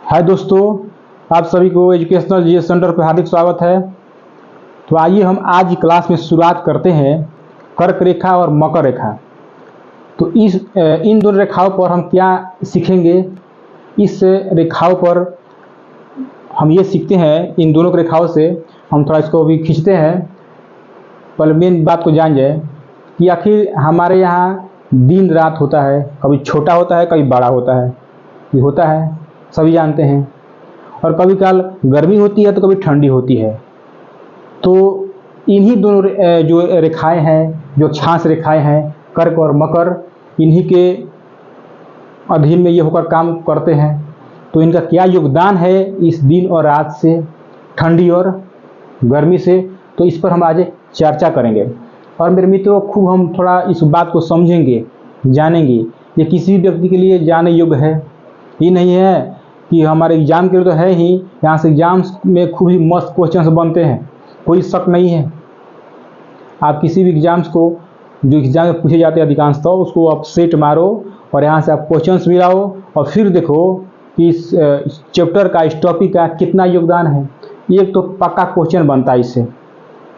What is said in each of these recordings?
हाय दोस्तों, आप सभी को एजुकेशनल जीएस सेंटर पर हार्दिक स्वागत है। तो आइए हम आज की क्लास में शुरुआत करते हैं कर्क रेखा और मकर रेखा। तो इन दोनों रेखाओं पर हम क्या सीखेंगे। इस रेखाओं पर हम ये सीखते हैं, इन दोनों रेखाओं से हम थोड़ा इसको भी खींचते हैं। पहले मेन बात को जान जाए कि आखिर हमारे यहाँ दिन रात होता है, कभी छोटा होता है कभी बड़ा होता है, ये होता है सभी जानते हैं। और कभी काल गर्मी होती है तो कभी ठंडी होती है। तो इन्हीं दोनों जो रेखाएं हैं, जो अक्षांश रेखाएं हैं कर्क और मकर, इन्हीं के अधीन में ये होकर काम करते हैं। तो इनका क्या योगदान है इस दिन और रात से, ठंडी और गर्मी से, तो इस पर हम आज चर्चा करेंगे। और मेरे मित्रों, खूब हम थोड़ा इस बात को समझेंगे, जानेंगे। ये किसी भी व्यक्ति के लिए जानने योग्य है। ये नहीं है कि हमारे एग्जाम के लिए तो है ही, यहाँ से एग्जाम्स में खूब ही मस्त क्वेश्चंस बनते हैं, कोई शक नहीं है। आप किसी भी एग्जाम्स को, जो एग्जाम में पूछे जाते हैं अधिकांश, तो उसको आप सेट मारो और यहाँ से आप क्वेश्चंस मिलाओ और फिर देखो कि इस चैप्टर का, इस टॉपिक का कितना योगदान है। एक तो पक्का क्वेश्चन बनता है इससे,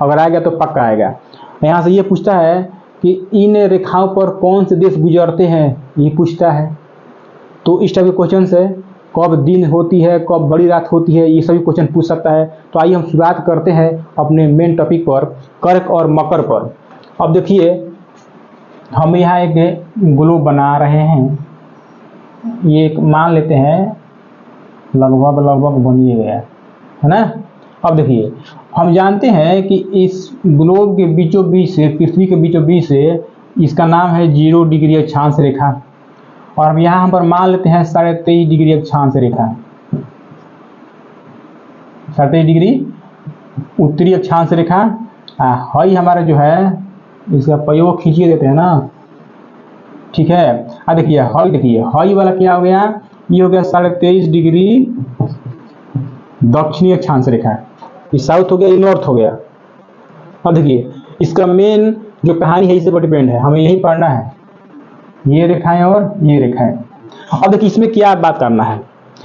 अगर आएगा तो पक्का आएगा। यहाँ से ये पूछता है कि इन रेखाओं पर कौन से देश गुजरते हैं, ये पूछता है। तो इस टाइप के क्वेश्चन है, कब दिन होती है, कब बड़ी रात होती है, ये सभी क्वेश्चन पूछ सकता है। तो आइए हम शुरुआत करते हैं अपने मेन टॉपिक पर, कर्क और मकर पर। अब देखिए, हम यहाँ एक ग्लोब बना रहे हैं। ये एक मान लेते हैं लगभग बनिए गया है ना। अब देखिए, हम जानते हैं कि इस ग्लोब के बीचों बीच से, पृथ्वी के बीचों बीच से, इसका नाम है 0 डिग्री अक्षांश रेखा। और अब यहाँ हम पर मान लेते हैं 23.5 डिग्री अक्षांश रेखा। 23.5 डिग्री उत्तरी अक्षांश रेखा। हई हमारा जो है, इसका प्रयोग खींचिए देते हैं ना, ठीक है। देखिए हई, देखिए हई वाला क्या हो गया, ये हो गया 23.5 डिग्री दक्षिणी अक्षांश रेखा। ये साउथ हो गया, ये नॉर्थ हो गया। अब देखिए, इसका मेन जो कहानी है इसी पर डिपेंड है, हमें यही पढ़ना है, ये रेखाएं और ये रेखाएं। अब देखिए, इसमें क्या बात करना है,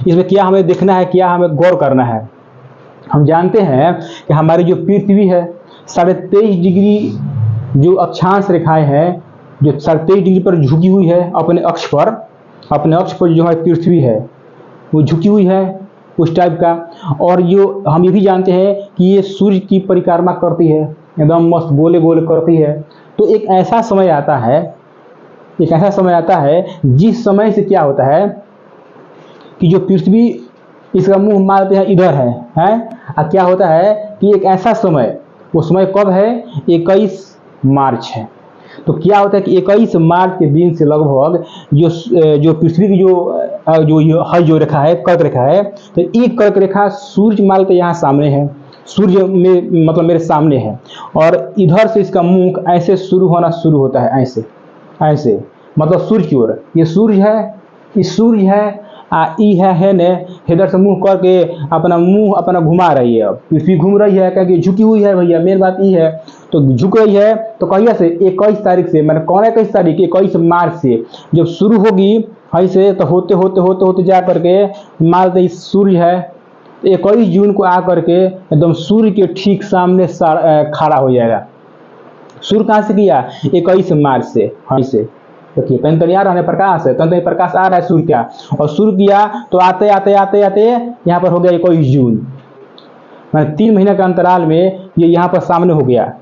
इसमें क्या हमें देखना है, क्या हमें गौर करना है। हम जानते हैं कि हमारी जो पृथ्वी है, 23.5 डिग्री जो अक्षांश रेखाएं हैं, जो 23.5 डिग्री पर झुकी हुई है अपने अक्ष पर, अपने अक्ष पर जो हमारी पृथ्वी है वो झुकी हुई है उस टाइप का। और जो हम ये भी जानते हैं कि ये सूर्य की परिक्रमा करती है, एकदम मस्त गोले गोले करती है। तो एक ऐसा समय आता है, एक ऐसा समय आता है जिस समय से क्या होता है कि जो पृथ्वी, इसका मुंह मारते हैं इधर है। और क्या होता है कि एक ऐसा समय, वो समय कब है, 21 मार्च है। तो क्या होता है कि 21 मार्च के दिन से लगभग जो पृथ्वी की जो रेखा है, कर्क रेखा है, तो एक कर्क रेखा सूर्य मान के यहाँ सामने है, सूर्य में मतलब मेरे सामने है। और इधर से इसका मुख ऐसे शुरू होना शुरू होता है, ऐसे ऐसे, मतलब सूर्य की ओर। ये सूर्य है, इस सूर्य है, ई है ने, इधर से मुंह करके अपना मुंह अपना घुमा रही है। अब पृथ्वी घूम रही है, क्या कि झुकी हुई है भैया, मेन बात ये है। तो झुक रही है, तो कहिया से, 21 तारीख से, मैंने कौन 21 तारीख, 21 मार्च से जब शुरू होगी ऐसे, तो होते होते होते होते जा करके मालते सूर्य है 21 जून को आ करके एकदम सूर्य के ठीक सामने खड़ा हो जाएगा। शुरू कहाँ से किया, 21 मार्च से। ऐसे देखिए, तन तन आ रहा है प्रकाश है, तन प्रकाश आ रहा है सूर्य का, और शुरू किया तो आते आते आते आते यहाँ पर हो गया 21 जून। मैंने 3 महीने के अंतराल में ये यहाँ पर सामने हो गया।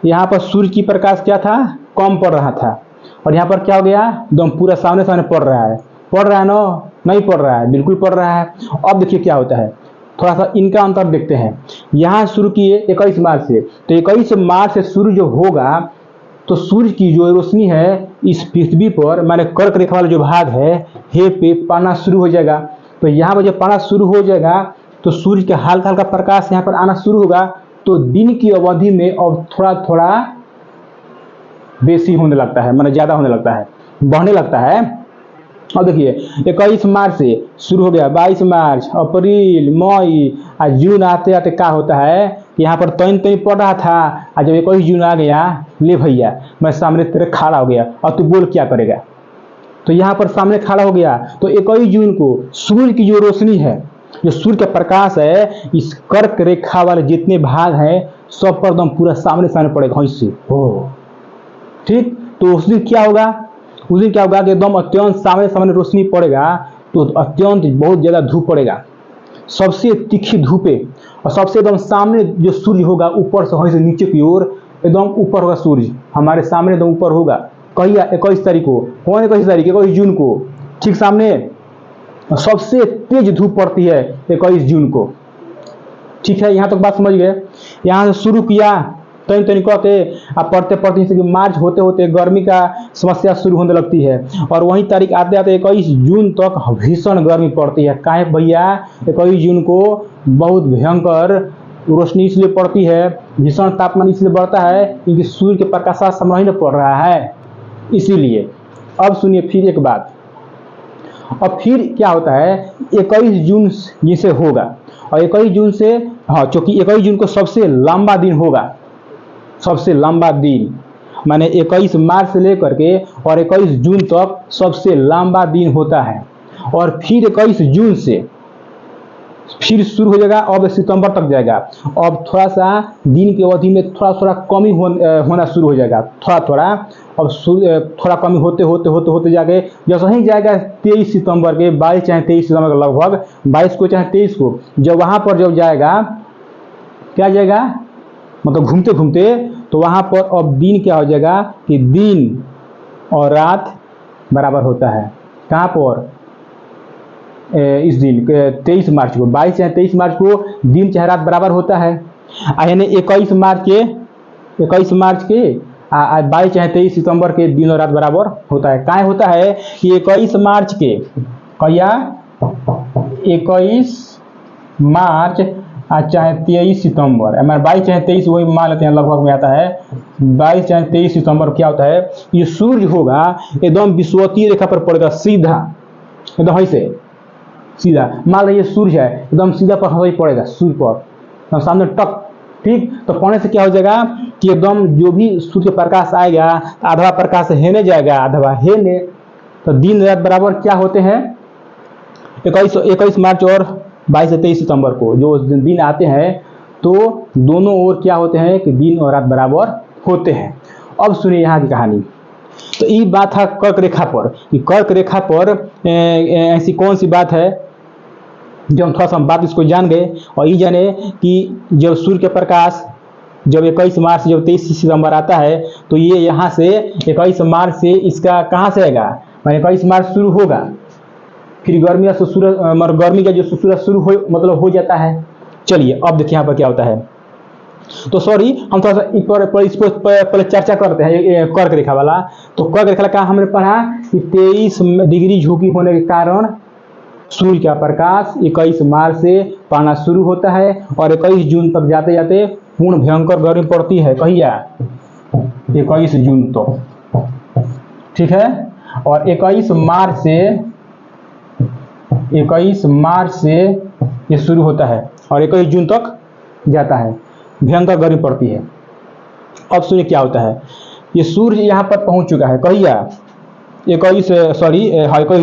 यहाँ पर सूर्य की प्रकाश क्या था, कम पड़ रहा था, और यहाँ पर क्या हो गया, एकदम पूरा सामने सामने पड़ रहा है ना, नहीं पड़ रहा है, बिल्कुल पड़ रहा है। अब देखिए क्या होता है, थोड़ा सा इनका अंतर देखते हैं। यहाँ शुरू किए 21 मार्च से, तो 21 मार्च से सूर्य जो होगा, तो सूर्य की जो रोशनी है इस पृथ्वी पर, माने कर्क रेखा वाला जो भाग है, हे पे पाना शुरू हो जाएगा। तो यहाँ पर जब पाना शुरू हो जाएगा तो सूर्य के हल्का हल्का प्रकाश यहाँ पर आना शुरू होगा। तो दिन की अवधि में अब थोड़ा थोड़ा बेसी होने लगता है, माने ज्यादा होने लगता है, बढ़ने लगता है। अब देखिए, 21 मार्च से शुरू हो गया, 22 मार्च, अप्रैल, मई और जून आते आते क्या होता है, यहाँ पर तैन पड़ रहा था, और जब 21 जून आ गया, ले भैया मैं सामने तेरे खड़ा हो गया, और तू बोल क्या करेगा। तो यहाँ पर सामने खड़ा हो गया, तो 21 जून को सूर्य की जो रोशनी है, जो सूर्य का प्रकाश है, इस कर्क रेखा वाले जितने भाग हैं सब पर एकदम पूरा सामने सामने पड़ेगा इससे। हो ठीक, तो उस दिन क्या होगा, उस दिन क्या होगा कि एकदम अत्यंत सामने सामने रोशनी पड़ेगा, तो अत्यंत बहुत ज्यादा धूप पड़ेगा, सबसे तीखी धूपे, और सबसे एकदम सामने जो सूर्य होगा ऊपर से वहीं से नीचे की ओर एकदम ऊपर होगा सूर्य, हमारे सामने एकदम ऊपर होगा। कहिया 21 तारीख को, कौन 21 तारीख, 21 जून को, ठीक सामने सबसे तेज धूप पड़ती है 21 जून को। ठीक है, यहाँ तक बात समझ गए। यहाँ से शुरू किया तन तनिक के अब पढ़ते पढ़ते जैसे कि मार्च होते होते गर्मी का समस्या शुरू होने लगती है, और वही तारीख आते आते 21 जून तक भीषण गर्मी पड़ती है। काहे भैया, 21 जून को बहुत भयंकर रोशनी इसलिए पड़ती है, भीषण तापमान इसलिए बढ़ता है क्योंकि सूर्य के प्रकाश समय नहीं पड़ रहा है, इसीलिए। अब सुनिए फिर एक बात, अब फिर क्या होता है 21 जून जिसे होगा, और 21 जून से, हाँ चूंकि 21 जून को सबसे लंबा दिन होगा, सबसे लंबा दिन माने 21 मार्च से लेकर के और 21 जून तक सबसे लंबा दिन होता है। और फिर 21 जून से फिर शुरू हो जाएगा, अब सितंबर तक जाएगा। अब थोड़ा सा दिन की अवधि में थोड़ा थोड़ा कमी होना शुरू हो जाएगा, थोड़ा थोड़ा। अब थोड़ा कमी होते होते होते होते जाके जैसे ही जाएगा 23 सितंबर के, 22 चाहे 23 सितंबर के लगभग, 22 को चाहे 23 को, जब वहाँ पर जब जाएगा, क्या जाएगा मतलब घूमते घूमते, तो वहाँ पर अब दिन क्या हो जाएगा कि दिन और रात बराबर होता है। कहाँ पर, इस दिन 23 मार्च को, 22 चाहे 23 मार्च को दिन चाहे रात बराबर होता है। यानी 21 मार्च के 22 चाहे 23 सितंबर के दिन और रात बराबर होता है। काहे होता है कि 21 मार्च के, कहिया 21 मार्च चाहे 23 सितंबर, हमारे 22 चाहे 23 वही मान लेते हैं, लगभग में आता है 22 चाहे 23 सितंबर क्या होता है, ये सूर्य होगा एकदम विषुवतीय रेखा पर पड़ेगा, सीधा एकदम ऐसे सीधा। मान लीजिए सूर्य है एकदम सीधा पर हवाई पड़ेगा, सूर्य पर सामने टक, ठीक। तो पड़ने से क्या हो जाएगा कि एकदम जो भी सूर्य प्रकाश आएगा, आधा प्रकाश हेने जाएगा, आधा हेने, तो दिन रात बराबर क्या होते हैं 21 मार्च और 22 से 23 सितंबर को जो दिन आते हैं, तो दोनों ओर क्या होते हैं कि दिन और रात बराबर होते हैं। अब सुनिए यहाँ की कहानी। तो ये बात है कर्क रेखा पर, कि कर्क रेखा पर ऐसी कौन सी बात है, जब हम थोड़ा सा बात इसको जान गए और ये जाने कि जब सूर्य के प्रकाश जब 21 मार्च जब 23 सितंबर आता है, तो ये यहाँ से 21 मार्च से इसका कहाँ से आएगा, 21 मार्च शुरू होगा, फिर गर्मी से सूरज गर्मी का जो सूरज शुरू हो मतलब हो जाता है। चलिए अब देखिए यहाँ पर क्या होता है। तो सॉरी हम थोड़ा सा इस पर पहले चर्चा करते हैं कर्क रेखा वाला। तो कर्क रेखा का हमने पढ़ा कि 23 डिग्री झुकी होने के कारण सूर्य का प्रकाश 21 मार्च से पड़ना शुरू होता है और 21 जून तक जाते जाते पूर्ण भयंकर गर्मी पड़ती है। कहिया 21 जून तक, ठीक है। और 21 मार्च से ये शुरू होता है और 21 जून तक जाता है, भयंकर गर्मी पड़ती है। अब सुनिए क्या होता है, ये सूर्य यहाँ पर पहुंच चुका है। कहिया 21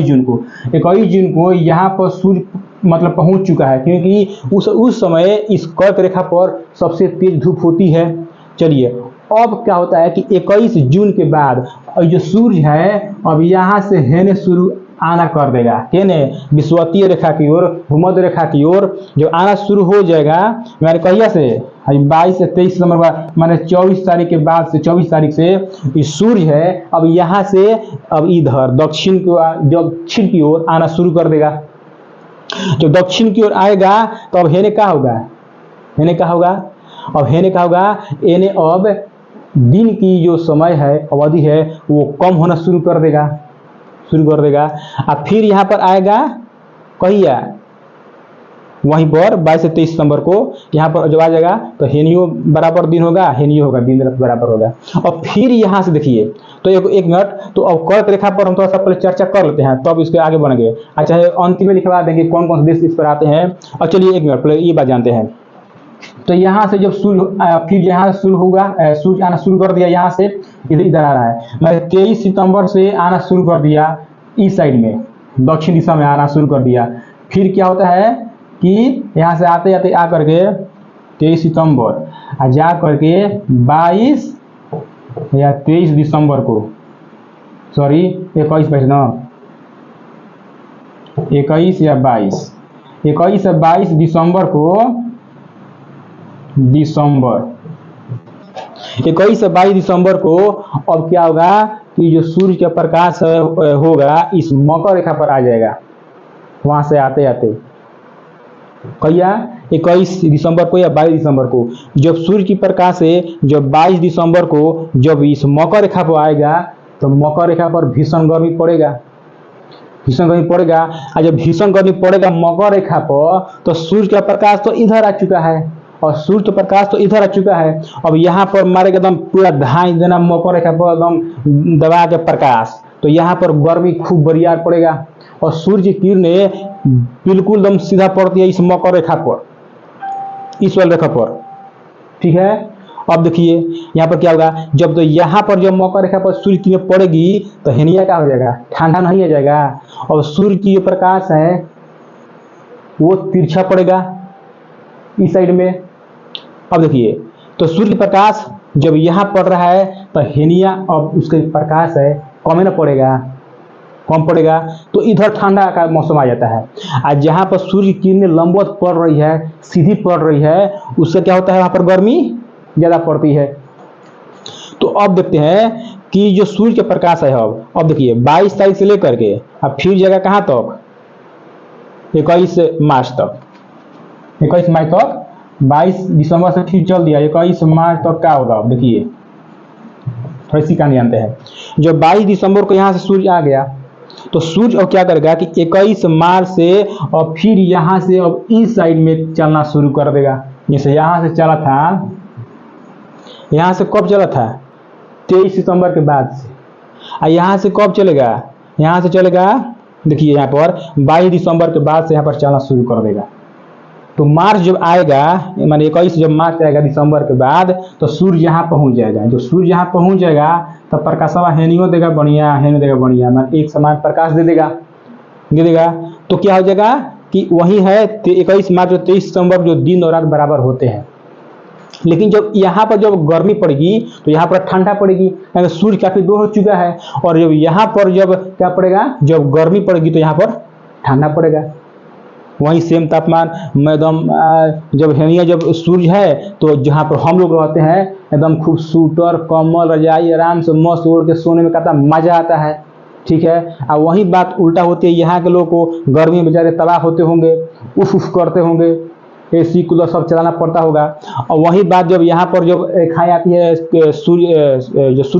जून को, 21 जून को यहाँ पर सूर्य मतलब पहुंच चुका है, क्योंकि उस समय इस कर्क रेखा पर सबसे तेज धूप होती है। चलिए अब क्या होता है कि 21 जून के बाद जो सूर्य है अब यहाँ से हेने शुरू आना कर देगा, केने विषुवतीय रेखा की ओर, भूमध्य रेखा की ओर जो आना शुरू हो जाएगा। मैंने कहिया से 22 से 23 नंबर माने 24 तारीख के बाद से 24 तारीख से ये सूर्य है अब यहाँ से अब इधर दक्षिण की ओर आना शुरू कर देगा। जब दक्षिण की ओर आएगा तो अब हेने क्या होगा, यानी अब दिन की जो समय है अवधि है वो कम होना शुरू कर देगा। अब फिर यहाँ पर आएगा कहिया वहीं पर 22 से 23 सितंबर को यहाँ पर जब आ जाएगा तो हेनियो बराबर दिन होगा, दिन रात बराबर होगा। और फिर यहाँ से देखिए तो एक मिनट, तो अब कर्क रेखा पर हम थोड़ा सा पहले चर्चा कर लेते हैं, तब इसके आगे बढ़ेंगे। अच्छा अंतिम में लिखवा देंगे कौन कौन से देश इस पर आते हैं। और चलिए एक मिनट पहले ये बात जानते हैं। तो यहाँ से जब फिर यहाँ शुरू होगा, सूर्य आना शुरू कर दिया, यहाँ से इधर आ रहा है, मैं 23 सितंबर से आना शुरू कर दिया, इस साइड में दक्षिण दिशा में आना शुरू कर दिया। फिर क्या होता है कि यहाँ से आते आते आ करके 23 सितंबर जा करके 22 या 23 दिसंबर को, सॉरी 21 ना, 21 या 22 दिसंबर को, 21 से 22 दिसंबर को अब क्या होगा कि जो सूर्य का प्रकाश होगा इस मकर रेखा पर आ जाएगा। वहां से आते आते कहिया 21 दिसंबर को या 22 दिसंबर को जब सूर्य की प्रकाश है, जब 22 दिसंबर को जब इस मकर रेखा पर आएगा तो मकर रेखा पर भीषण गर्मी पड़ेगा, भीषण गर्मी पड़ेगा। और जब भीषण गर्मी पड़ेगा मकर रेखा पर तो सूर्य का प्रकाश तो इधर आ चुका है और सूर्य प्रकाश तो इधर आ चुका है। अब यहाँ पर मारेगा एकदम पूरा धाई देना मकर रेखा पर एकदम दबा के प्रकाश, तो यहाँ पर गर्मी खूब बरियार पड़ेगा और सूर्य की किरणें बिल्कुल एकदम सीधा पड़ती है इस मकर रेखा पर, इस वाली रेखा पर। ठीक है, अब देखिए यहाँ पर क्या होगा, जब तो यहाँ पर जब मकर रेखा पर सूर्य की किरणें पड़ेगी तो हेनिया क्या हो जाएगा, ठंडा नहीं आ जाएगा। और सूर्य की जो प्रकाश है वो तिरछा पड़ेगा इस साइड में। अब देखिए तो सूर्य प्रकाश जब यहाँ पड़ रहा है तो हेनिया अब उसका प्रकाश है कम ना पड़ेगा, कम पड़ेगा, तो इधर ठंडा का मौसम आ जाता है। आज जहाँ पर सूर्य की किरणें लंबवत पड़ रही है, सीधी पड़ रही है, उससे क्या होता है वहाँ पर गर्मी ज़्यादा पड़ती है। तो अब देखते हैं कि जो सूर्य के प्रकाश है अब देखिए 22 तारीख से लेकर के अब फिर जगह कहाँ तक, 21 मार्च तक, 21 मार्च तक, 22 दिसंबर से फिर चल दिया 21 मार्च तक क्या होगा। अब देखिए थोड़ी सी कहानी जानते हैं। जब 22 दिसंबर को यहाँ से सूर्य आ गया तो सूर्य अब क्या करेगा कि 21 मार्च से और फिर यहाँ से अब इस साइड में चलना शुरू कर देगा। जैसे यहाँ से चला था, यहाँ से कब चला था 23 सितंबर के बाद से, और यहाँ से कब चलेगा, यहाँ से चलेगा देखिए यहाँ पर 22 दिसंबर के बाद से यहाँ पर चलना शुरू कर देगा। तो मार्च जब आएगा, माने 21 जब मार्च आएगा दिसंबर के बाद तो सूर्य यहाँ पहुँच जाएगा। जो सूर्य यहाँ पहुँच जाएगा तब प्रकाशवा हेनियो देगा बढ़िया, हेनियो देगा बढ़िया, मतलब एक समान प्रकाश दे देगा। तो क्या हो जाएगा कि वही है 21 मार्च और 23 सितंबर जो दिन और रात बराबर होते हैं। लेकिन जब यहाँ पर जब गर्मी पड़ेगी तो यहाँ पर ठंडा पड़ेगी, यानी सूर्य काफी दूर हो चुका है। और जब यहाँ पर जब क्या पड़ेगा, जब गर्मी पड़ेगी तो यहाँ पर ठंडा पड़ेगा। वही सेम तापमान में एकदम जब हेनिया जब सूर्य है तो जहाँ पर हम लोग रहते हैं एकदम खूब सूटर कम्बल रजाई आराम से मस्त ओढ़ के सोने में कितना मजा आता है। ठीक है, और वही बात उल्टा होती है, यहाँ के लोगों को गर्मी में बेचारे तबाह होते होंगे, उफ करते होंगे, एसी कूलर सब चलाना पड़ता होगा। और वही बात जब यहाँ पर जब रेखाएं आती है जो सूर्य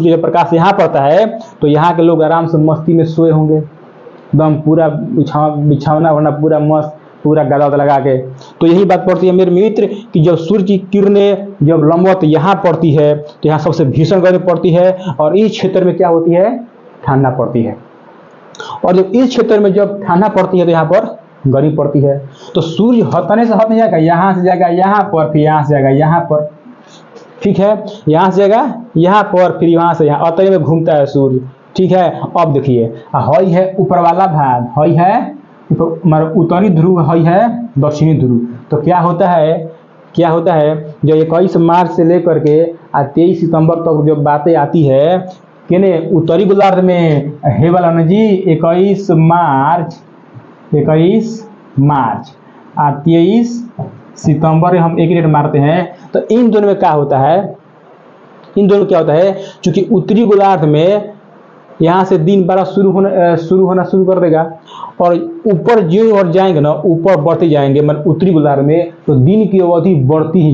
जब प्रकाश यहाँ पड़ता है तो यहाँ के लोग आराम से मस्ती में सोए होंगे, एकदम पूरा बिछावना वरना पूरा मस्त, पूरा गदा लगा के। तो यही बात पड़ती है मेरे मित्र कि जब सूर्य की किरणें जब लंबवत यहाँ पड़ती है तो यहाँ सबसे भीषण गर्मी पड़ती है और इस क्षेत्र में क्या होती है, ठंडा पड़ती है। और जब इस क्षेत्र में जब ठंडा पड़ती है तो यहाँ पर गर्मी पड़ती है। तो सूर्य हटने से हट नहीं जाएगा, यहाँ से जाएगा यहाँ पर, फिर यहाँ से जाएगा यहाँ पर। ठीक है, यहाँ से जाएगा यहाँ पर, फिर यहाँ से यहाँ, अतरे में घूमता है सूर्य। ठीक है, अब देखिए हई है ऊपर वाला भाग, हई है उत्तरी ध्रुव, हई है दक्षिणी ध्रुव। तो क्या होता है जो 21 मार्च से लेकर के 23 सितंबर तक जो बातें आती है कि उत्तरी गोलार्ध में हे वाला ना जी 21 मार्च और 23 सितंबर हम एक रेट मारते हैं। तो इन दोनों में क्या होता है, चूंकि उत्तरी गोलार्ध में यहाँ से दिन बड़ा शुरू होना शुरू कर देगा और ऊपर जो और जाएंगे ना, ऊपर बढ़ते जाएंगे मतलब उत्तरी गोलार्ध में, तो दिन की अवधि बढ़ती ही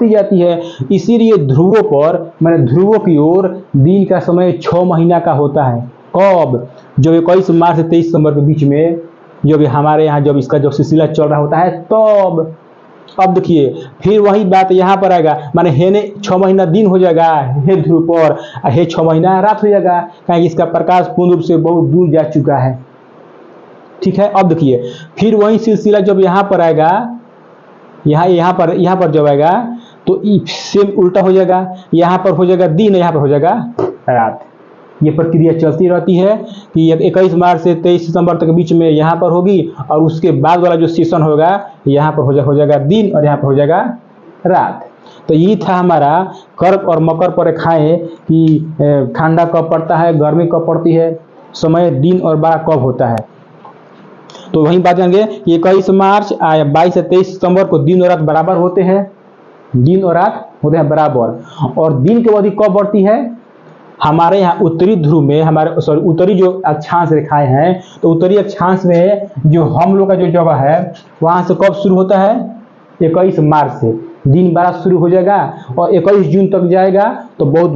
जाती है। इसीलिए ध्रुवों पर मैंने ध्रुवों की ओर दिन का समय 6 महीना का होता है। कब, जब 21 मार्च से 23 सितंबर के बीच में जब हमारे यहाँ जब इसका जो सिलसिला चल रहा होता है तब। अब देखिए फिर वही बात यहाँ पर आएगा, माने हेने 6 महीना दिन हो जाएगा हे ध्रुव पर, हे 6 महीना रात हो जाएगा, क्योंकि इसका प्रकाश पूर्ण रूप से बहुत दूर जा चुका है। ठीक है, अब देखिए फिर वही सिलसिला जब यहाँ पर आएगा, यहाँ पर जब आएगा तो सेम उल्टा हो जाएगा, यहाँ पर हो जाएगा दिन, यहाँ पर हो जाएगा रात। ये प्रक्रिया चलती रहती है कि 21 मार्च से 23 सितंबर तक के बीच में यहाँ पर होगी, और उसके बाद वाला जो सेशन होगा यहाँ पर हो जाएगा दिन और यहाँ पर हो जाएगा रात। तो ये था हमारा कर्क और मकर पर रेखाएं कि ठंडा कब पड़ता है, गर्मी कब पड़ती है, समय, दिन और बार कब होता है। तो वहीं बात करेंगे 21 मार्च 22 से 23 सितंबर को दिन और रात बराबर होते हैं, दिन और रात होते हैं बराबर। और दिन की अवधि कब बढ़ती है, हमारे यहाँ उत्तरी ध्रुव में, हमारे उत्तरी जो अक्षांश रेखाएं हैं, तो उत्तरी अक्षांश में जो हम लोग का जो जगह है वहां से कब शुरू होता है, 21 मार्च से दिन बड़ा शुरू हो जाएगा और 21 जून तक जाएगा। तो बहुत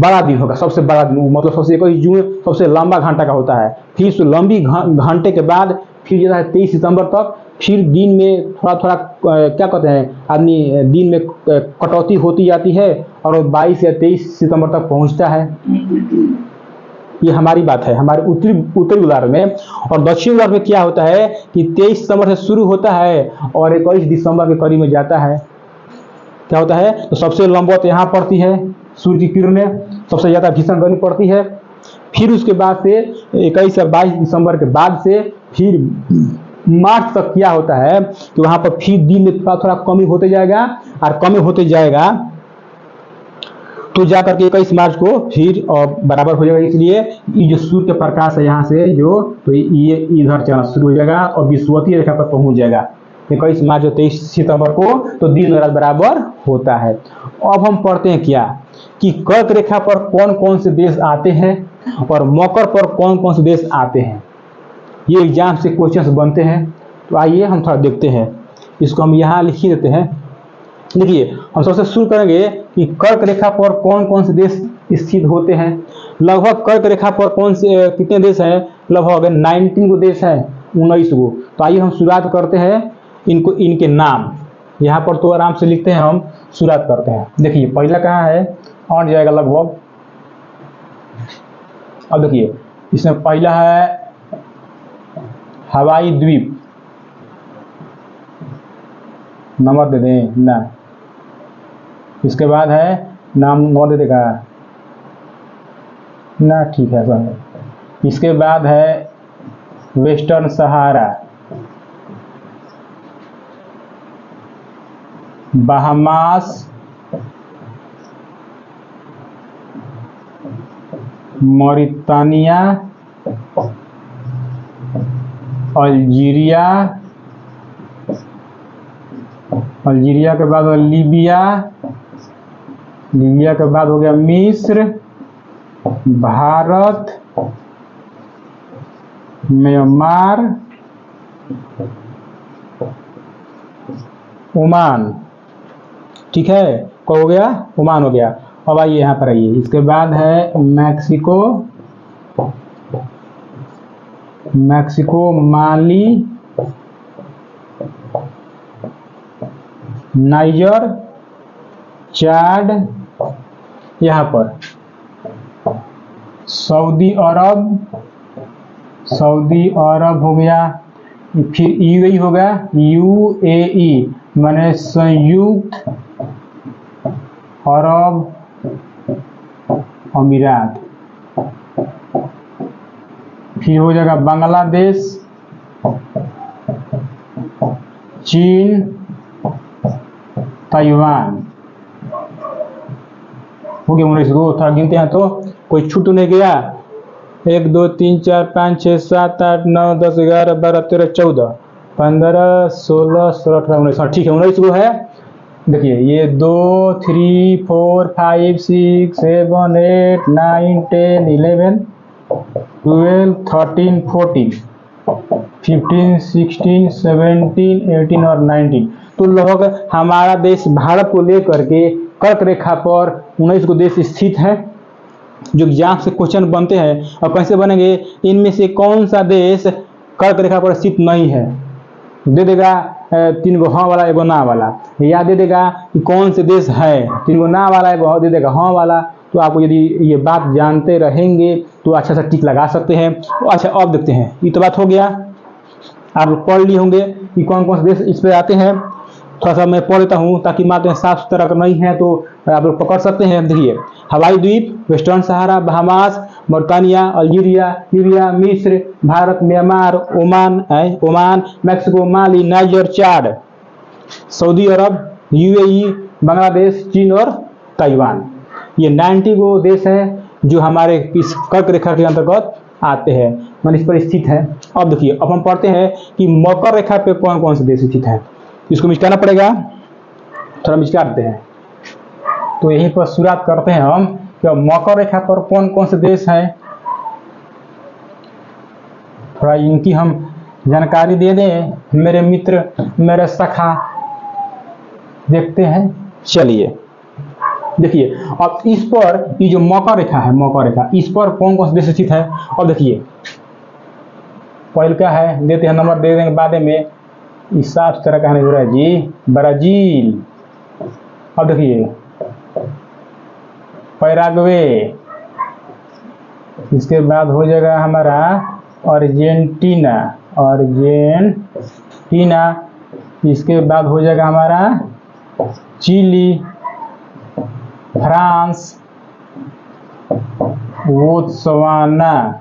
बड़ा दिन होगा, सबसे बड़ा दिन, मतलब सबसे 21 जून सबसे लंबा घंटा का होता है। फिर उस लंबी घंटे के बाद फिर जाता है 23 सितंबर तक, फिर दिन में थोड़ा थोड़ा क्या कहते हैं आदमी, दिन में कटौती होती जाती है और 22 या 23 सितंबर तक पहुंचता है। ये हमारी बात है हमारे उत्तरी गोलार्ध में। और दक्षिण गोलार्ध में क्या होता है कि 23 सितंबर से शुरू होता है और 21 दिसंबर के करीब में जाता है। क्या होता है, तो सबसे लंबवत यहाँ पड़ती है सूर्य की किरणें, सबसे ज़्यादा भीषण गर्मी पड़ती है। फिर उसके बाद से 21 और 22 दिसंबर के बाद से फिर मार्च तक क्या होता है कि वहाँ पर फिर दिन में थोड़ा थोड़ा कमी होते जाएगा, और कमी होते जाएगा तो जाकर के 21 मार्च को फिर बराबर हो जाएगा। इसलिए ये जो सूर्य के प्रकाश है यहाँ से जो, तो ये इधर चलना शुरू हो जाएगा और विषुवतीय रेखा पर पहुंच जाएगा 21 मार्च और 23 सितंबर को, तो दिन और रात बराबर होता है। अब हम पढ़ते हैं क्या कि कर्क रेखा पर कौन कौन से देश आते हैं और मकर पर कौन कौन से देश आते हैं। ये एग्जाम से क्वेश्चंस बनते हैं। तो आइए हम थोड़ा देखते हैं, इसको हम यहाँ लिख ही देते हैं। देखिए हम सबसे शुरू करेंगे कि कर्क रेखा पर कौन कौन से देश स्थित होते हैं। लगभग कर्क रेखा पर कौन से कितने देश हैं, लगभग 19 को देश है, 19 को। तो आइए हम शुरुआत करते हैं इनको, इनके नाम यहाँ पर तो आराम से लिखते हैं, हम शुरुआत करते हैं। देखिए पहला कहाँ है, और जाएगा लगभग। अब देखिए इसमें पहला है हवाई द्वीप, नंबर दे दें ना। इसके बाद है नाम नंबर दे देगा ना, ठीक है सर। इसके बाद है वेस्टर्न सहारा, बहामास, मॉरिटानिया, अल्जीरिया, अल्जीरिया के बाद लीबिया, लीबिया के बाद हो गया मिस्र, भारत, म्यांमार, ओमान। ठीक है, कौन हो गया, ओमान हो गया। अब आइए यहाँ पर आइए, इसके बाद है मैक्सिको, मैक्सिको, माली, नाइजर, चाड, यहाँ पर सऊदी अरब, सऊदी अरब हो गया। फिर यूएई हो गया, यूएई माने संयुक्त अरब अमीरात। फिर हो जाएगा बांग्लादेश, चीन, ताइवान। हो गया 19 को। थोड़ा गिनते हैं तो कोई छूट नहीं गया। 1 2 3 4 5 6 7 8 9 10 11 12 13 14 15 16 17 18 19। हाँ ठीक है, 19 को है। देखिए ये 2 3 4 5 6 7 8 9 10 11 12 13 14 15 16 17 18 और 19। तो लगभग हमारा देश भारत को लेकर के कर्क रेखा पर 19 को देश स्थित है, जो एग्जाम से क्वेश्चन बनते हैं। और कैसे बनेंगे, इनमें से कौन सा देश कर्क रेखा पर स्थित नहीं है, दे देगा 3 गो हाँ वाला 1 गो ना वाला, या दे देगा कि कौन से देश है, 3 गो ना वाला 1 गो दे देगा हाँ वाला। तो आपको यदि ये बात जानते रहेंगे तो अच्छा सा टिक लगा सकते हैं। तो अच्छा अब देखते हैं, ये तो बात हो गया, आप पढ़ लिए होंगे कि कौन कौन से देश इस पे आते हैं। थोड़ा सा मैं पढ़ लेता हूँ ताकि मात्र साफ सुथरा अगर नहीं है तो आप लोग पकड़ सकते हैं। देखिए हवाई द्वीप, वेस्टर्न सहारा, बहामास, मौरितानिया, अल्जीरिया, लीबिया, मिस्र, भारत, म्यांमार, ओमान, मैक्सिको, माली, नाइजर, चाड, सऊदी अरब, यूएई, बांग्लादेश, चीन और ताइवान। ये 90 गो देश है जो हमारे इस कर्क रेखा के अंतर्गत आते हैं, मान इस पर स्थित है। अब देखिए, अब हम पढ़ते हैं कि मकर रेखा पे कौन कौन से देश स्थित है। इसको मिटाना पड़ेगा, थोड़ा मिटा देते हैं। तो यहीं पर शुरुआत करते हैं हम कि मकर रेखा पर कौन कौन से देश हैं, थोड़ा इनकी हम जानकारी दे दें मेरे मित्र, मेरे सखा। देखते हैं, चलिए देखिए, अब इस पर ये जो मकर रेखा है, मकर रेखा, इस पर कौन कौन से देश स्थित है। और देखिए, पहले क्या है, देते हैं नंबर, दे देंगे बाद में, इस साफ तरह का नहीं जी, ब्राजील। अब देखिए, पैराग्वे, इसके बाद हो जाएगा हमारा अर्जेंटीना, इसके बाद हो जाएगा हमारा चिली, फ्रांस, बोत्सवाना।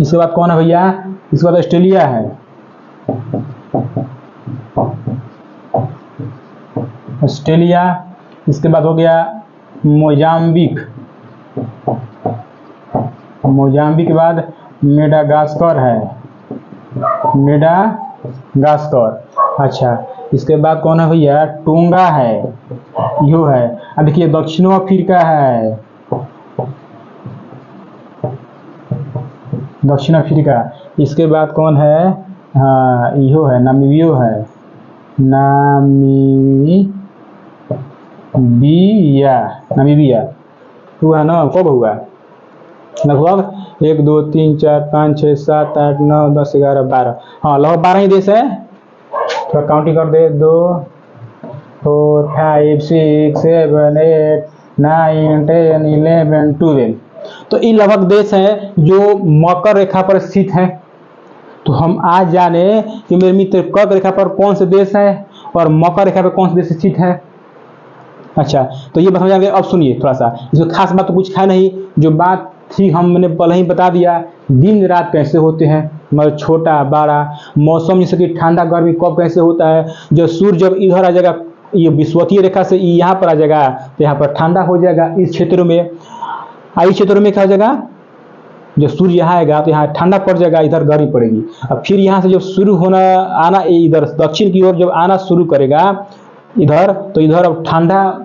इसके बाद कौन है भैया, इसके बाद ऑस्ट्रेलिया है, ऑस्ट्रेलिया। इसके बाद हो गया मोजाम्बिक, मोजाम्बिक के बाद मेडागास्कर है, मेडागास्कर। अच्छा, इसके बाद कौन है भैया, टोंगा है, यो है। अब देखिए, दक्षिण अफ्रीका है, दक्षिण अफ्रीका। इसके बाद कौन है, हाँ यो है, नामीबियो है, नामीबिया। हुआ ना, कब हुआ, लगभग 1 2 3 4 5 6 7 8 9 10 11 12, हाँ लगभग 12 ही देश है। थोड़ा काउंटिंग कर दे, 2 4 5 6 7 8 9 10 11 12। तो ये लगभग देश हैं जो मकर रेखा पर स्थित हैं। तो हम आज जाने कि मेरे मित्र, कर्क रेखा पर कौन से देश है और मकर रेखा पर कौन से देश स्थित है। अच्छा, तो ये बात समझ आ गई। अब सुनिए थोड़ा सा, इसमें खास बात तो कुछ है नहीं, जो बात थी हमने पहले ही बता दिया। दिन रात कैसे होते हैं, मतलब छोटा बड़ा, मौसम जैसे कि ठंडा गर्मी कब कैसे होता है। जो सूर्य जब इधर आ जाएगा, ये विषुवतीय रेखा से यहाँ पर आ जाएगा, तो यहाँ पर ठंडा हो जाएगा इस क्षेत्र में। इस क्षेत्र में क्या हो जाएगा, जब सूर्य यहाँ आएगा तो यहाँ ठंडा पड़ जाएगा, इधर गर्मी पड़ेगी। अब फिर यहाँ से जब शुरू होना आना, इधर दक्षिण की ओर जब आना शुरू करेगा इधर, तो इधर अब ठंडा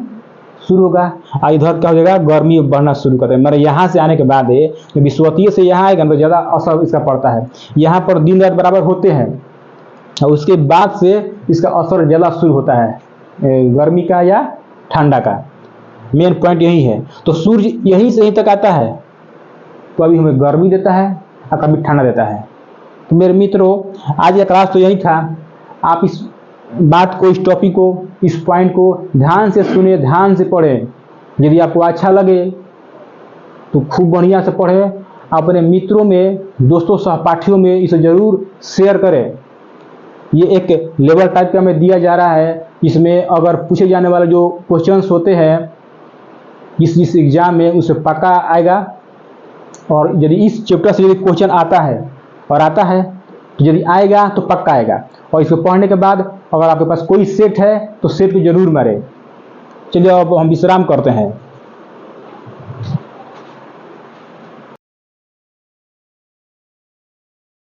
शुरू होगा, और इधर क्या हो जाएगा, गर्मी बढ़ना शुरू करता है। मतलब यहाँ से आने के बाद विषुवतीय से यहाँ आएगा तो ज़्यादा असर इसका पड़ता है। यहाँ पर दिन रात बराबर होते हैं, और उसके बाद से इसका असर ज़्यादा शुरू होता है, गर्मी का या ठंडा का। मेन पॉइंट यही है। तो सूर्य यहीं से यहीं तक आता है, तो अभी हमें गर्मी देता है और कभी ठंडा देता है। तो मेरे मित्रों, आज का क्लास तो यही था। आप इस बात को, इस टॉपिक को, इस पॉइंट को ध्यान से सुने, ध्यान से पढ़ें। यदि आपको अच्छा लगे तो खूब बढ़िया से पढ़ें, अपने मित्रों में, दोस्तों, सहपाठियों में इसे जरूर शेयर करें। ये एक लेवल टाइप का हमें दिया जा रहा है, इसमें अगर पूछे जाने वाले जो क्वेश्चंस होते हैं इस एग्जाम में, उसे पक्का आएगा। और यदि इस चैप्टर से यदि क्वेश्चन आता है तो यदि आएगा तो पक्का आएगा। और इसको पढ़ने के बाद अगर आपके पास कोई सेट है तो सेट को जरूर मारे। चलिए अब हम विश्राम करते हैं।